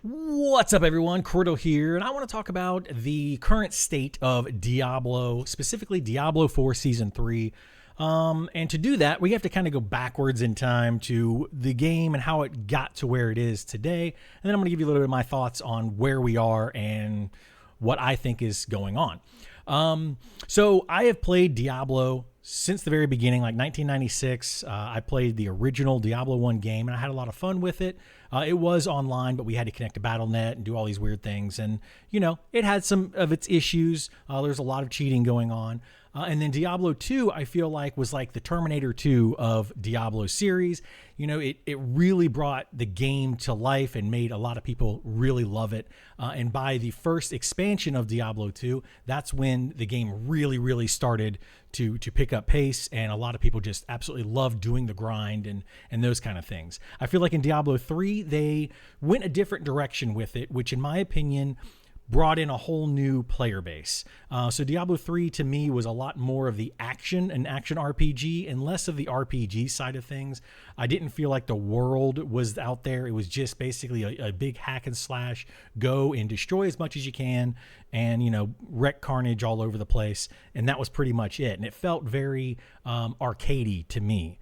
What's up, everyone? Kriddle here, and I want to talk about the current state of Diablo, specifically Diablo 4 Season 3. And to do that, we have to kind of go backwards in time to the game and how it got to where it is today. And then I'm going to give you a little bit of my thoughts on where we are and what I think is going on. So I have played Diablo since the very beginning, like 1996. I played the original Diablo 1 game, and I had a lot of fun with it. It was online, but we had to connect to Battle.net and do all these weird things. And, you know, it had some of its issues. There's a lot of cheating going on. And then Diablo 2, I feel like, was like the Terminator 2 of Diablo series. You know, it really brought the game to life and made a lot of people really love it. And by the first expansion of Diablo 2, that's when the game really started to pick up pace, and a lot of people just absolutely loved doing the grind and those kind of things. I feel like in Diablo 3, they went a different direction with it, which in my opinion brought in a whole new player base. So Diablo 3 to me was a lot more of the action RPG and less of the RPG side of things. I didn't feel like the world was out there. It was just basically a big hack and slash, go and destroy as much as you can and, you know, wreck carnage all over the place. And that was pretty much it. And it felt very arcadey to me,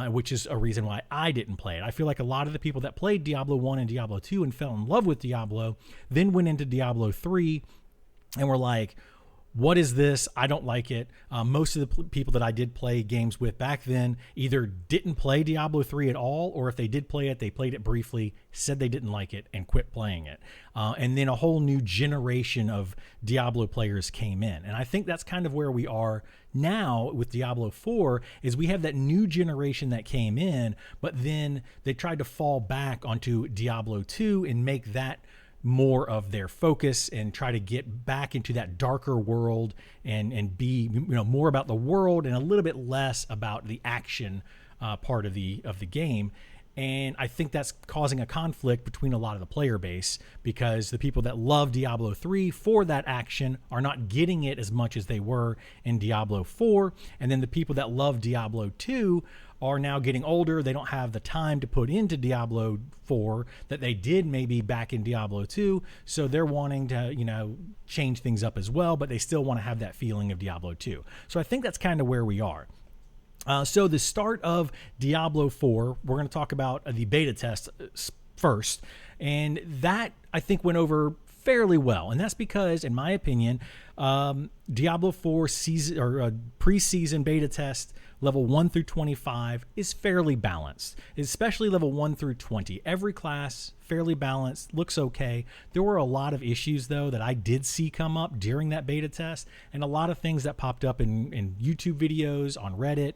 which is a reason why I didn't play it. I feel like a lot of the people that played Diablo 1 and Diablo 2 and fell in love with Diablo then went into Diablo 3 and were like, what is this? I don't like it. Most of the people that I did play games with back then either didn't play Diablo 3 at all, or if they did play it, they played it briefly, said they didn't like it, and quit playing it. And then a whole new generation of Diablo players came in. And I think that's kind of where we are now with Diablo 4, is we have that new generation that came in, but then they tried to fall back onto Diablo 2 and make that more of their focus and try to get back into that darker world and be, you know, more about the world and a little bit less about the action part of the game. And I think that's causing a conflict between a lot of the player base, because the people that love Diablo 3 for that action are not getting it as much as they were in Diablo 4. And then the people that love Diablo 2 are now getting older. They don't have the time to put into Diablo 4 that they did maybe back in Diablo 2. So they're wanting to, you know, change things up as well, but they still want to have that feeling of Diablo 2. So I think that's kind of where we are. So the start of Diablo 4, we're going to talk about the beta test first. And that, I think, went over fairly well. And that's because, in my opinion, Diablo 4 season or preseason beta test level 1 through 25 is fairly balanced, especially level 1 through 20. Every class fairly balanced, looks okay. There were a lot of issues, though, that I did see come up during that beta test, and a lot of things that popped up in YouTube videos, on Reddit.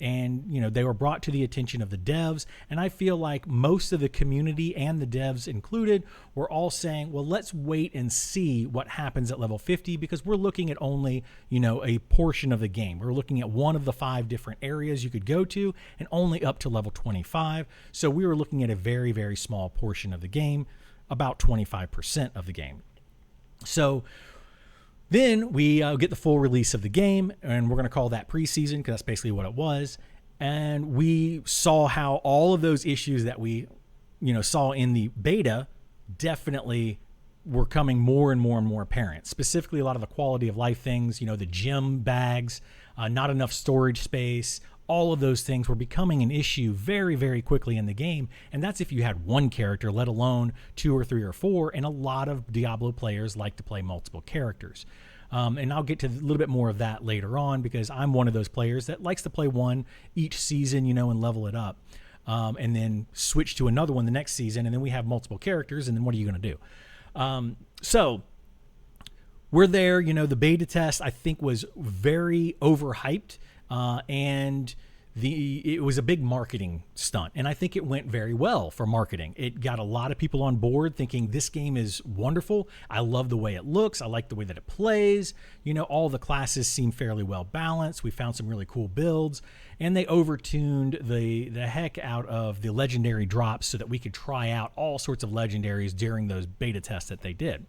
And, you know, they were brought to the attention of the devs. And I feel like most of the community, and the devs included, were all saying, well, let's wait and see what happens at level 50, because we're looking at only, you know, a portion of the game. We're looking at one of the 5 different areas you could go to, and only up to level 25. So we were looking at a very small portion of the game, about 25% of the game. So then we get the full release of the game, and we're going to call that preseason because that's basically what it was. And we saw how all of those issues that we, you know, saw in the beta definitely were coming more and more apparent. Specifically, a lot of the quality of life things, you know, the gem bags, not enough storage space. All of those things were becoming an issue very quickly in the game. And that's if you had one character, let alone 2 or 3 or 4. And a lot of Diablo players like to play multiple characters. And I'll get to a little bit more of that later on, because I'm one of those players that likes to play one each season, you know, and level it up. And then switch to another one the next season. And then we have multiple characters. And then what are you going to do? So we're there, you know, the beta test I think was very overhyped. And it was a big marketing stunt, and I think it went very well for marketing. It got a lot of people on board thinking this game is wonderful. I love the way it looks. I like the way that it plays. You know, all the classes seem fairly well balanced. We found some really cool builds, and they overtuned the heck out of the legendary drops so that we could try out all sorts of legendaries during those beta tests that they did.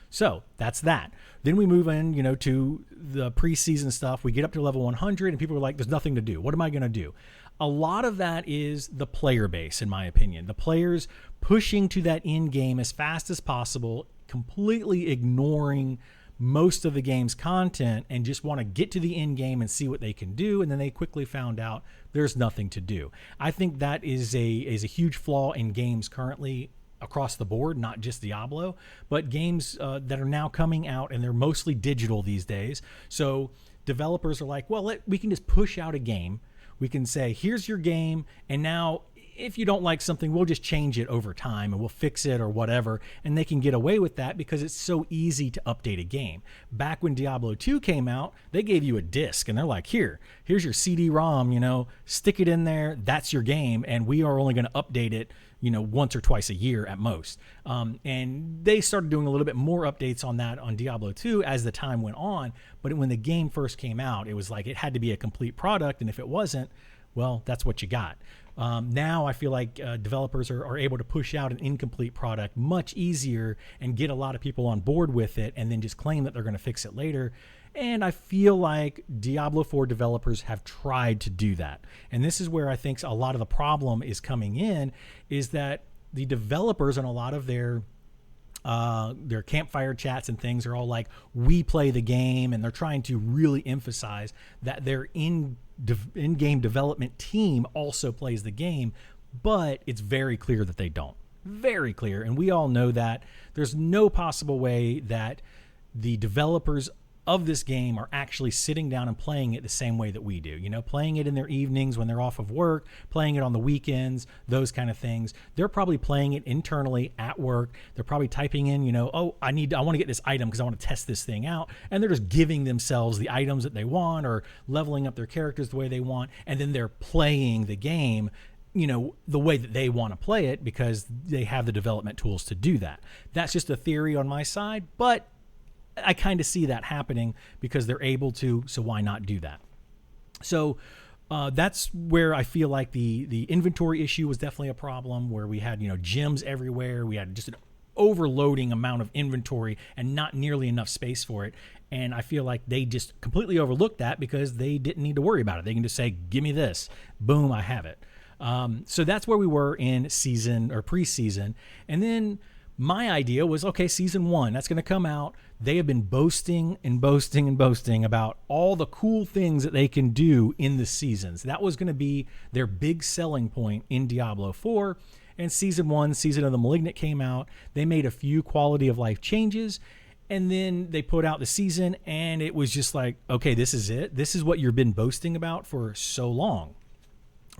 So that's that. Then we move in, you know, to the preseason stuff. We get up to level 100 and people are like, there's nothing to do. What am I going to do? A lot of that is the player base, in my opinion. The players pushing to that end game as fast as possible, completely ignoring most of the game's content and just want to get to the end game and see what they can do. And then they quickly found out there's nothing to do. I think that is a huge flaw in games currently across the board, not just Diablo, but games that are now coming out, and they're mostly digital these days. So developers are like, well, we can just push out a game. We can say, here's your game, and now if you don't like something, we'll just change it over time and we'll fix it or whatever. And they can get away with that because it's so easy to update a game. Back when Diablo 2 came out, they gave you a disc and they're like, here's your CD-ROM, stick it in there. That's your game. And we are only going to update it, once or twice a year at most. And they started doing a little bit more updates on that on Diablo 2 as the time went on. But when the game first came out, it was like it had to be a complete product. And if it wasn't, well, that's what you got. Now I feel like developers are able to push out an incomplete product much easier and get a lot of people on board with it and then just claim that they're going to fix it later. And I feel like Diablo 4 developers have tried to do that. And this is where I think a lot of the problem is coming in, is that the developers and a lot of their campfire chats and things are all like, we play the game, and they're trying to really emphasize that their in-game development team also plays the game, but it's very clear that they don't. Very clear. And we all know that there's no possible way that the developers of this game are actually sitting down and playing it the same way that we do, playing it in their evenings when they're off of work, playing it on the weekends, those kind of things. They're probably playing it internally at work. They're probably typing in, I want to get this item because I want to test this thing out. And they're just giving themselves the items that they want or leveling up their characters the way they want. And then they're playing the game, the way that they want to play it because they have the development tools to do that. That's just a theory on my side, but I kind of see that happening because they're able to, so why not do that? So that's where I feel like the inventory issue was definitely a problem, where we had, gems everywhere. We had just an overloading amount of inventory and not nearly enough space for it. And I feel like they just completely overlooked that because they didn't need to worry about it. They can just say, give me this. Boom, I have it. So that's where we were in season or preseason. And then my idea was, okay, season 1, that's going to come out. They have been boasting and boasting and boasting about all the cool things that they can do in the seasons. That was going to be their big selling point in Diablo 4. And season 1, Season of the Malignant, came out. They made a few quality of life changes. And then they put out the season, and it was just like, okay, this is it. This is what you've been boasting about for so long,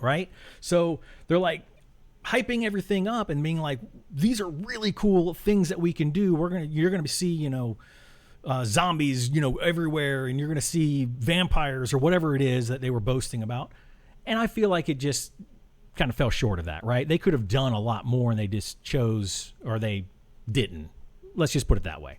right? So they're like hyping everything up and being like, these are really cool things that we can do. You're gonna see, zombies, everywhere, and you're gonna see vampires or whatever it is that they were boasting about. And I feel like it just kind of fell short of that, right? They could have done a lot more, and they just chose, or they didn't. Let's just put it that way.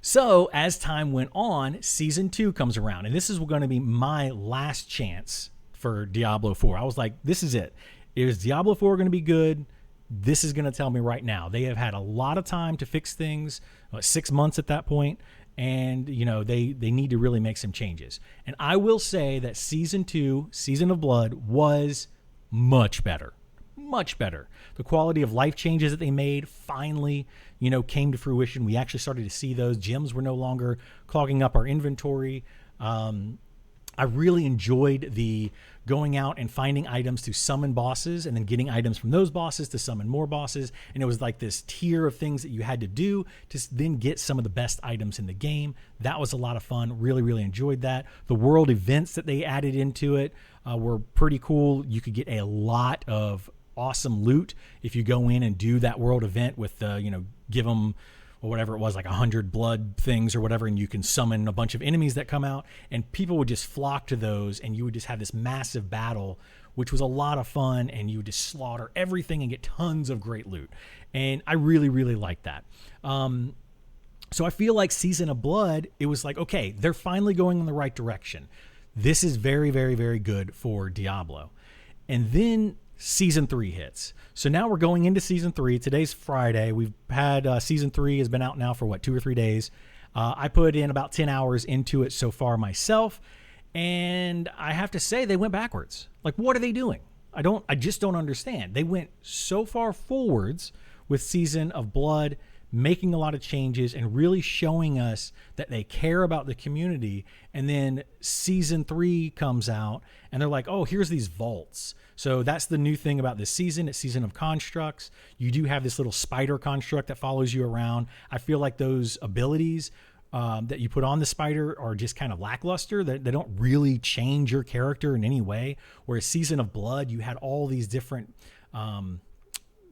So as time went on, season 2 comes around, and this is going to be my last chance for Diablo 4. I was like, this is it. Is Diablo 4 going to be good? This is going to tell me right now. They have had a lot of time to fix things, 6 months at that point, and they need to really make some changes. And I will say that season 2, Season of Blood, was much better. Much better. The quality of life changes that they made finally, came to fruition. We actually started to see those. Gems were no longer clogging up our inventory. I really enjoyed the going out and finding items to summon bosses and then getting items from those bosses to summon more bosses. And it was like this tier of things that you had to do to then get some of the best items in the game. That was a lot of fun. Really, really enjoyed that. The world events that they added into it were pretty cool. You could get a lot of awesome loot if you go in and do that world event with, give them or whatever it was, like 100 blood things or whatever, and you can summon a bunch of enemies that come out, and people would just flock to those, and you would just have this massive battle, which was a lot of fun, and you would just slaughter everything and get tons of great loot. And I really, really liked that. So I feel like Season of Blood, it was like, okay, they're finally going in the right direction. This is very, very, very good for Diablo. And then Season 3 hits. So now we're going into Season 3. Today's Friday. We've had Season 3 has been out now for 2 or 3 days. I put in about 10 hours into it so far myself. And I have to say they went backwards. Like, what are they doing? I just don't understand. They went so far forwards with Season of Blood, making a lot of changes and really showing us that they care about the community. And then Season 3 comes out and they're like, oh, here's these vaults. So that's the new thing about this season. It's Season of Constructs. You do have this little spider construct that follows you around. I feel like those abilities that you put on the spider are just kind of lackluster. They don't really change your character in any way. Whereas Season of Blood, you had all these different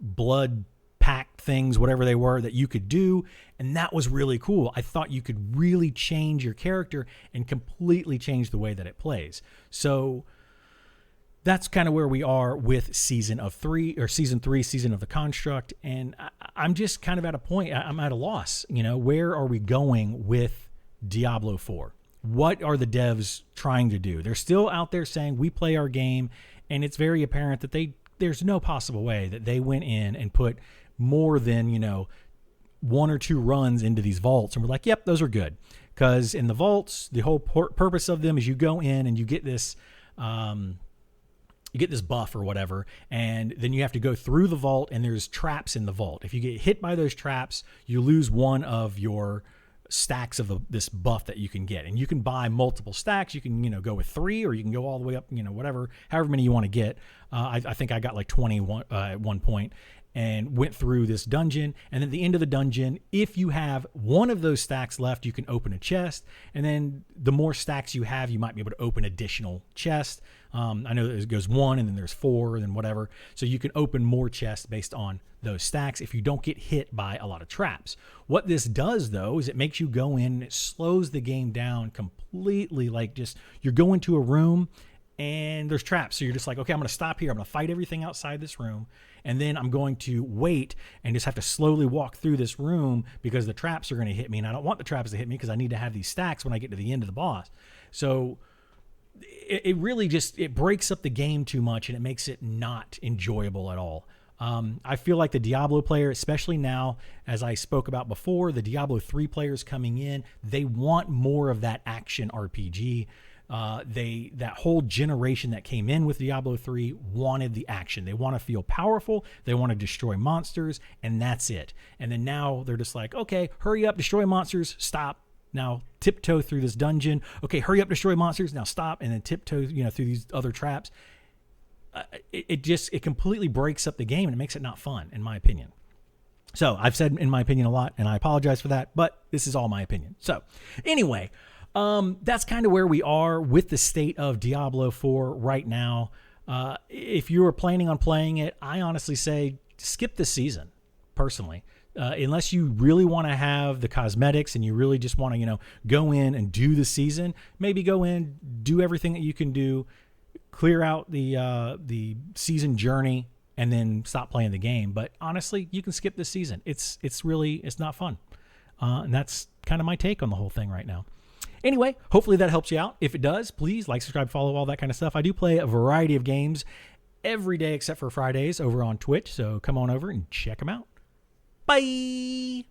blood pact things, whatever they were, that you could do. And that was really cool. I thought you could really change your character and completely change the way that it plays. So that's kind of where we are with Season 3, Season of the Construct. And I'm just kind of at a point, I'm at a loss. You know, where are we going with Diablo 4? What are the devs trying to do? They're still out there saying we play our game, and it's very apparent that there's no possible way that they went in and put more than, 1 or 2 runs into these vaults and we're like, yep, those are good. Because in the vaults, the whole purpose of them is you go in and you get this buff or whatever, and then you have to go through the vault, and there's traps in the vault. If you get hit by those traps, you lose one of your stacks of this buff that you can get. And you can buy multiple stacks. You can, go with 3, or you can go all the way up, however many you want to get. I think I got like 21 at one point, and went through this dungeon. And at the end of the dungeon, if you have one of those stacks left, you can open a chest. And then the more stacks you have, you might be able to open additional chests. I know that it goes 1, and then there's 4, and then whatever. So you can open more chests based on those stacks if you don't get hit by a lot of traps. What this does, though, is it makes you go in, and it slows the game down completely. Like, just, you're going to a room and there's traps. So you're just like, okay, I'm going to stop here. I'm going to fight everything outside this room. And then I'm going to wait and just have to slowly walk through this room because the traps are going to hit me. And I don't want the traps to hit me because I need to have these stacks when I get to the end of the boss. So it really just, it breaks up the game too much, and it makes it not enjoyable at all. I feel like the Diablo player, especially now, as I spoke about before, the Diablo 3 players coming in, they want more of that action RPG. That whole generation that came in with Diablo 3 wanted the action. They want to feel powerful. They want to destroy monsters, and that's it. And then now they're just like, okay, hurry up, destroy monsters, stop. Now tiptoe through this dungeon. Okay, hurry up, destroy monsters. Now stop, and then tiptoe, through these other traps. It completely breaks up the game, and it makes it not fun, in my opinion. So I've said in my opinion a lot, and I apologize for that, but this is all my opinion. So anyway, that's kind of where we are with the state of Diablo 4 right now. If you are planning on playing it, I honestly say skip the season, personally. Unless you really want to have the cosmetics and you really just want to, go in and do the season, maybe go in, do everything that you can do, clear out the season journey, and then stop playing the game. But honestly, you can skip this season. It's not fun. And that's kind of my take on the whole thing right now. Anyway, hopefully that helps you out. If it does, please like, subscribe, follow, all that kind of stuff. I do play a variety of games every day except for Fridays over on Twitch. So come on over and check them out. Bye.